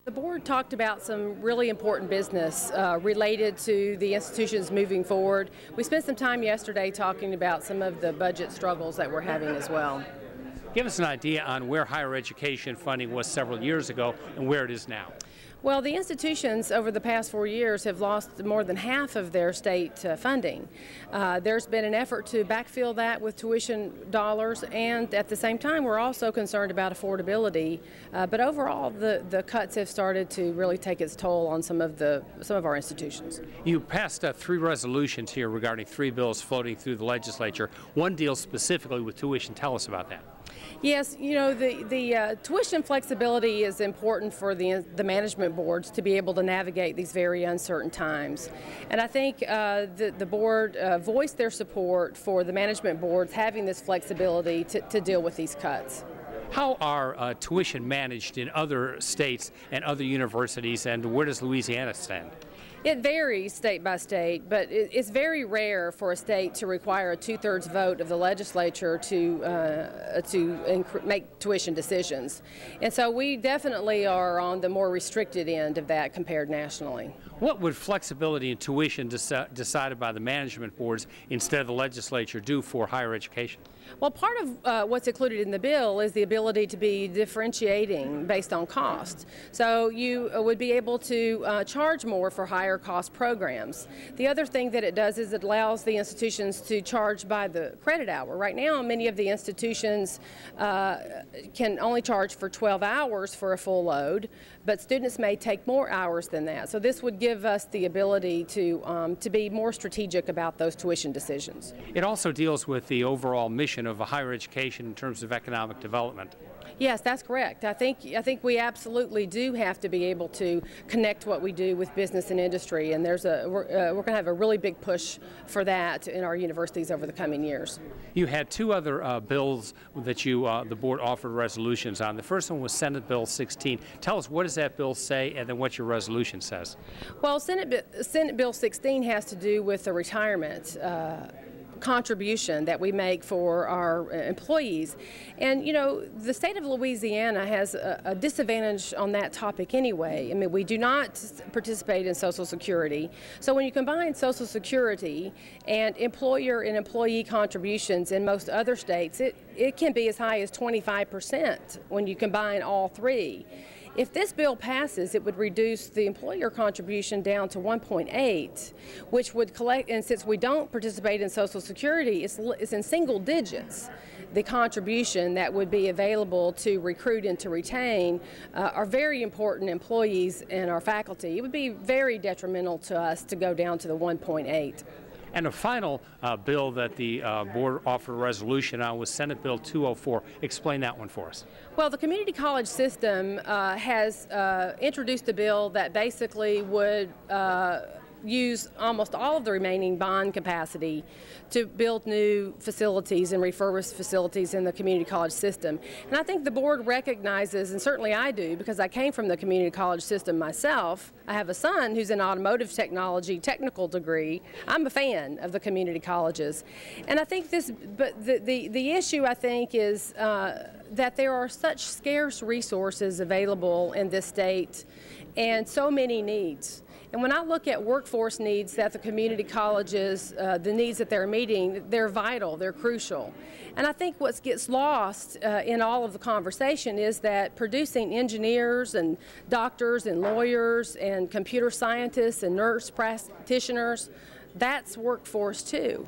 The board talked about some really important business related to the institutions moving forward. We spent some time yesterday talking about some of the budget struggles that we're having as well. Give us an idea on where higher education funding was several years ago and where it is now. Well, the institutions over the past 4 years have lost more than half of their state funding. There's been an effort to backfill that with tuition dollars, and at the same time we're also concerned about affordability. But overall the cuts have started to really take its toll on some of our institutions. You passed 3 resolutions here regarding 3 bills floating through the legislature. One deals specifically with tuition. Tell us about that. Yes, you know, the tuition flexibility is important for the management boards to be able to navigate these very uncertain times. And I think the board voiced their support for the management boards having this flexibility to deal with these cuts. How are tuition managed in other states and other universities, and where does Louisiana stand? It varies state by state, but it's very rare for a state to require a 2/3 vote of the legislature to make tuition decisions. And so we definitely are on the more restricted end of that compared nationally. What would flexibility in tuition decided by the management boards instead of the legislature do for higher education? Well, part of what's included in the bill is the ability to be differentiating based on cost. So you would be able to charge more for higher cost programs. The other thing that it does is it allows the institutions to charge by the credit hour. Right now, many of the institutions can only charge for 12 hours for a full load, but students may take more hours than that. So this would give us the ability to be more strategic about those tuition decisions. It also deals with the overall mission of a higher education in terms of economic development. Yes, that's correct. I think we absolutely do have to be able to connect what we do with business and industry, and we're going to have a really big push for that in our universities over the coming years. You had 2 other bills that the board offered resolutions on. The first one was Senate Bill 16. Tell us, what does that bill say, and then what your resolution says? Well, Senate Bill 16 has to do with the retirement contribution that we make for our employees. And you know, the state of Louisiana has a disadvantage on that topic anyway. I mean, we do not participate in Social Security. So when you combine Social Security and employer and employee contributions in most other states, it can be as high as 25% when you combine all 3. If this bill passes, it would reduce the employer contribution down to 1.8, which would collect, and since we don't participate in Social Security, it's in single digits. The contribution that would be available to recruit and to retain our very important employees and our faculty. It would be very detrimental to us to go down to the 1.8. And a final bill that the board offered a resolution on was Senate Bill 204. Explain that one for us. Well, the community college system has introduced a bill that basically would use almost all of the remaining bond capacity to build new facilities and refurbish facilities in the community college system. And I think the board recognizes, and certainly I do, because I came from the community college system myself. I have a son who's in automotive technology, technical degree. I'm a fan of the community colleges. And I think the issue, I think, is that there are such scarce resources available in this state and so many needs. And when I look at workforce needs that the community colleges, the needs that they're meeting, they're vital, they're crucial. And I think what gets lost in all of the conversation is that producing engineers and doctors and lawyers and computer scientists and nurse practitioners, that's workforce too.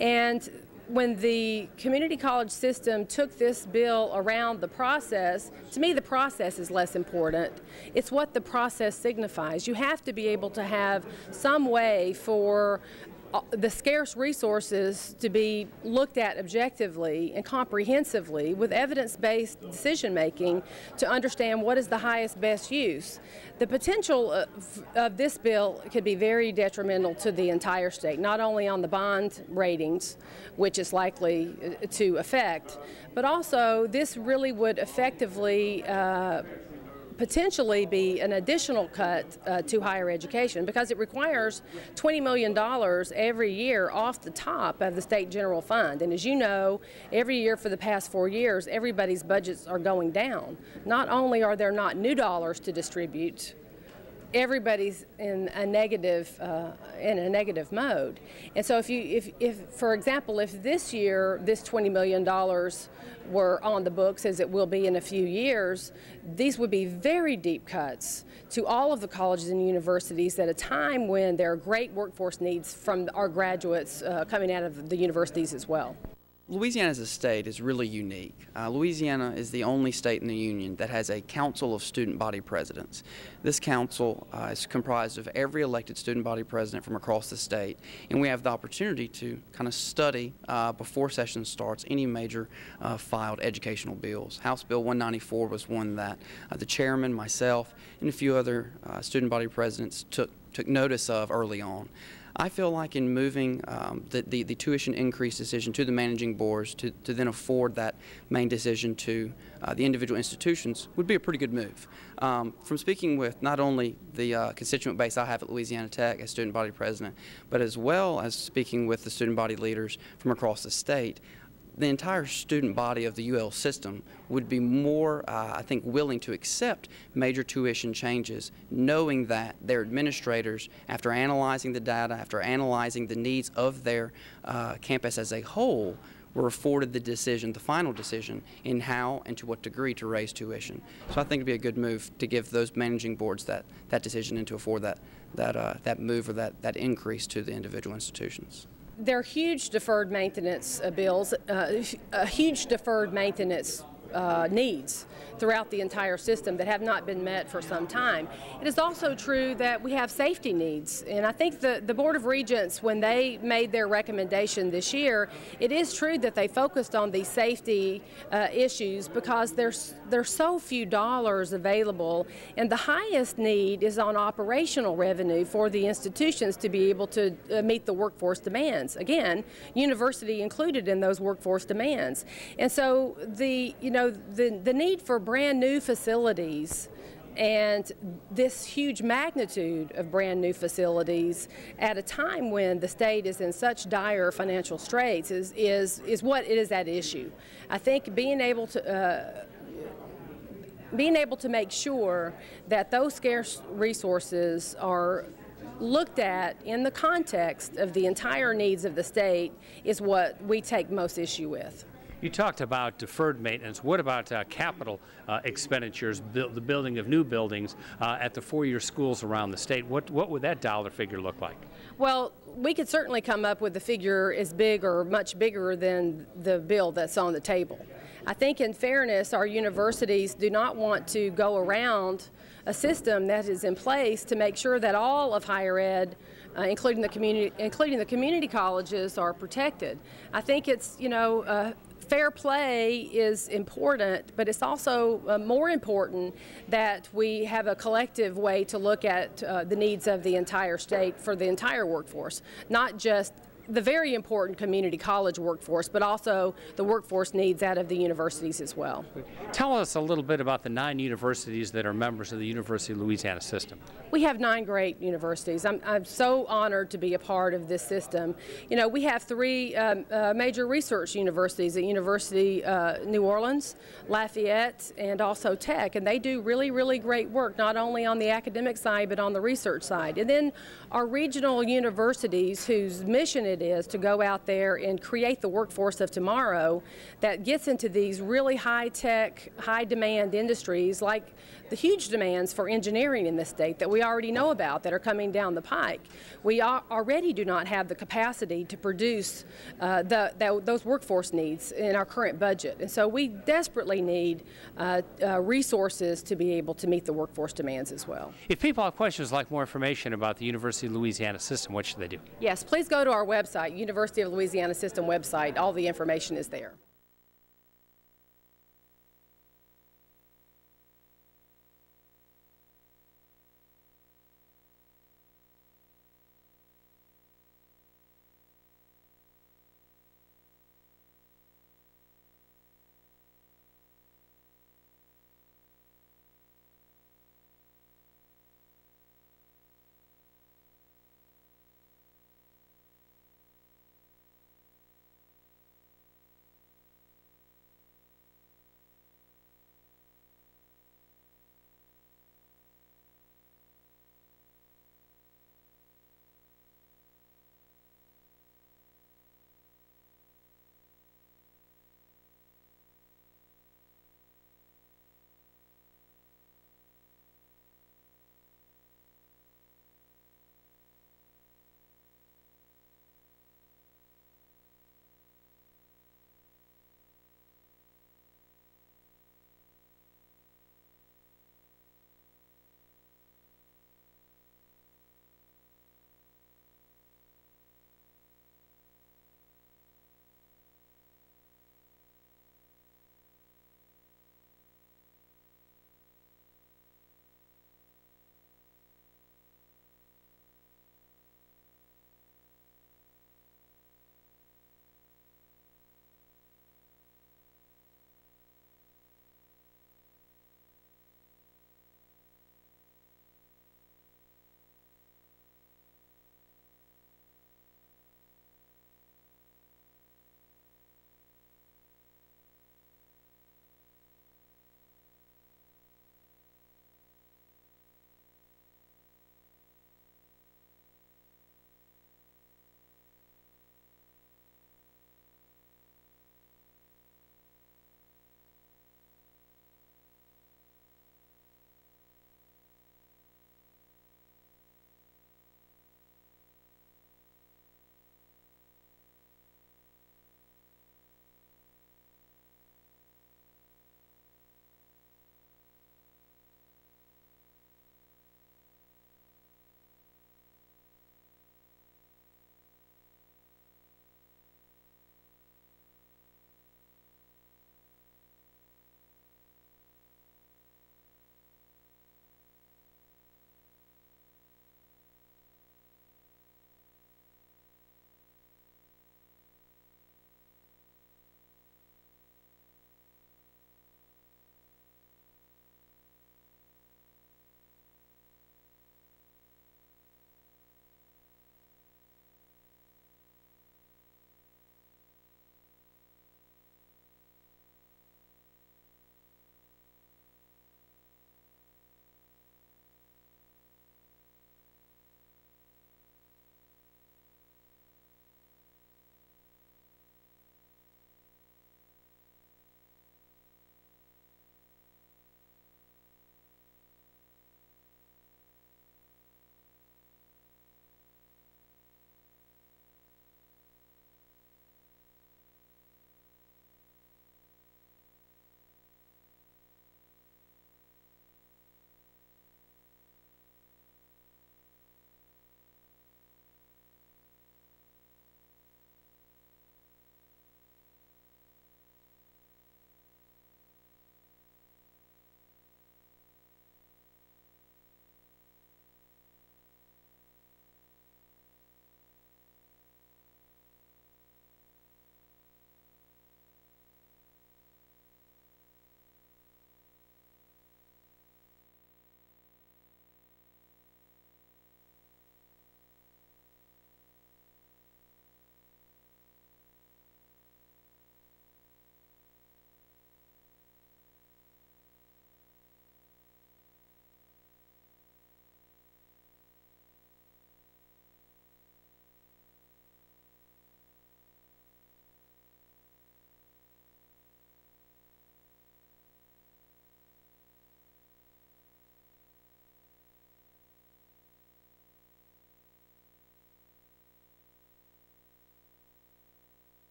And when the community college system took this bill around the process, to me the process is less important. It's what the process signifies. You have to be able to have some way for the scarce resources to be looked at objectively and comprehensively with evidence-based decision-making to understand what is the highest best use. The potential of this bill could be very detrimental to the entire state, not only on the bond ratings, which is likely to affect, but also this really would effectively potentially be an additional cut to higher education, because it requires $20 million every year off the top of the state general fund. And as you know, every year for the past 4 years, everybody's budgets are going down. Not only are there not new dollars to distribute, everybody's in a negative mode. And so if for example, if this year this $20 million were on the books, as it will be in a few years, these would be very deep cuts to all of the colleges and universities at a time when there are great workforce needs from our graduates coming out of the universities as well. Louisiana as a state is really unique. Louisiana is the only state in the Union that has a council of student body presidents. This council is comprised of every elected student body president from across the state, and we have the opportunity to kind of study before session starts any major filed educational bills. House Bill 194 was one that the chairman, myself, and a few other student body presidents took notice of early on. I feel like in moving the tuition increase decision to the managing boards to then afford that main decision to the individual institutions would be a pretty good move. From speaking with not only the constituent base I have at Louisiana Tech as student body president, but as well as speaking with the student body leaders from across the state, the entire student body of the UL system would be more, I think, willing to accept major tuition changes, knowing that their administrators, after analyzing the data, after analyzing the needs of their campus as a whole, were afforded the decision, the final decision, in how and to what degree to raise tuition. So I think it would be a good move to give those managing boards that decision and to afford that move or that increase to the individual institutions. There are huge deferred maintenance bills, huge deferred maintenance needs throughout the entire system that have not been met for some time. It is also true that we have safety needs, and I think the Board of Regents, when they made their recommendation this year, it is true that they focused on these safety issues because there's so few dollars available, and the highest need is on operational revenue for the institutions to be able to meet the workforce demands. Again, university included in those workforce demands. And so the need for brand new facilities and this huge magnitude of brand new facilities at a time when the state is in such dire financial straits is what it is at issue. I think being able to make sure that those scarce resources are looked at in the context of the entire needs of the state is what we take most issue with. You talked about deferred maintenance. What about capital expenditures, the building of new buildings at the four-year schools around the state? What would that dollar figure look like? Well, we could certainly come up with a figure as big or much bigger than the bill that's on the table. I think in fairness, our universities do not want to go around a system that is in place to make sure that all of higher ed, including the community colleges, are protected. I think it's, fair play is important, but it's also more important that we have a collective way to look at the needs of the entire state for the entire workforce, not just the very important community college workforce, but also the workforce needs out of the universities as well. Tell us a little bit about the 9 universities that are members of the University of Louisiana system. We have 9 great universities. I'm so honored to be a part of this system. We have 3 major research universities at University New Orleans, Lafayette, and also Tech, and they do really, really great work, not only on the academic side, but on the research side. And then our regional universities, whose mission it is to go out there and create the workforce of tomorrow that gets into these really high-tech, high-demand industries, like the huge demands for engineering in this state that we already know about that are coming down the pike. We already do not have the capacity to produce those workforce needs in our current budget, and so we desperately need resources to be able to meet the workforce demands as well. If people have questions like more information about the University of Louisiana system, what should they do? Yes, please go to our website, University of Louisiana System website. All the information is there.